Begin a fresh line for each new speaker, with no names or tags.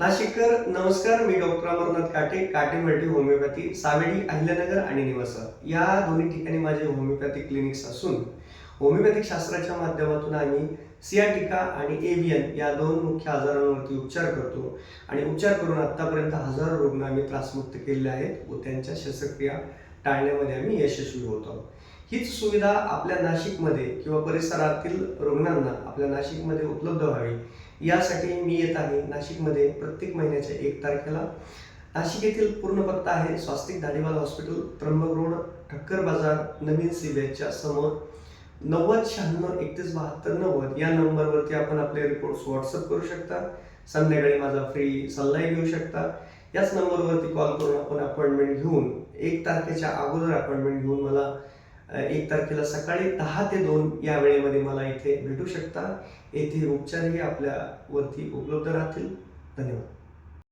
नाशिककर नमस्कार. मी डॉक्टर अमरनाथ काटे, काटे मल्टी होमिओपॅथी, सावेडी, अहिल्यानगर आणि निवासा या दोन्ही ठिकाणी माझे होमिओपॅथिक क्लिनिक्स असून होमिओपॅथिक शास्त्राच्या माध्यमातून आम्ही सियाटिका आणि एव्हियन या दोन मुख्य आजारांवरती उपचार करतो आणि उपचार करून आतापर्यंत हजारो रुग्ण आम्ही त्रासमुक्त केलेले आहेत व त्यांच्या शस्त्रक्रिया टाळण्यामध्ये आम्ही यशस्वी होत आहोत. हीच सुविधा आपल्या नाशिकमध्ये किंवा परिसरातील रुग्णांना आपल्या नाशिकमध्ये उपलब्ध व्हावी यासाठी मी येत आहे नाशिकमध्ये प्रत्येक महिन्याच्या 1 तारखेला. नाशिक येथील पूर्ण पत्ता आहे स्वास्तिक धाडेवाल हॉस्पिटल, त्र्यंबक रोड, ठक्कर बाजार, नवीन सीबीएसच्या समोर. 9096317290 या नंबरवरती आपण आपले रिपोर्ट्स व्हॉट्सअप करू शकता. संध्याकाळी माझा फ्री सल्लाही घेऊ शकता. याच नंबरवरती कॉल करून आपण अपॉइंटमेंट घेऊन 1 तारखेच्या अगोदर अपॉइंटमेंट घेऊन मला 1 तारखेला सकाळी 10 ते 2 या वेळेमध्ये मला इथे भेटू शकता. येथे उपचारही आपल्यावरती उपलब्ध राहतील. धन्यवाद.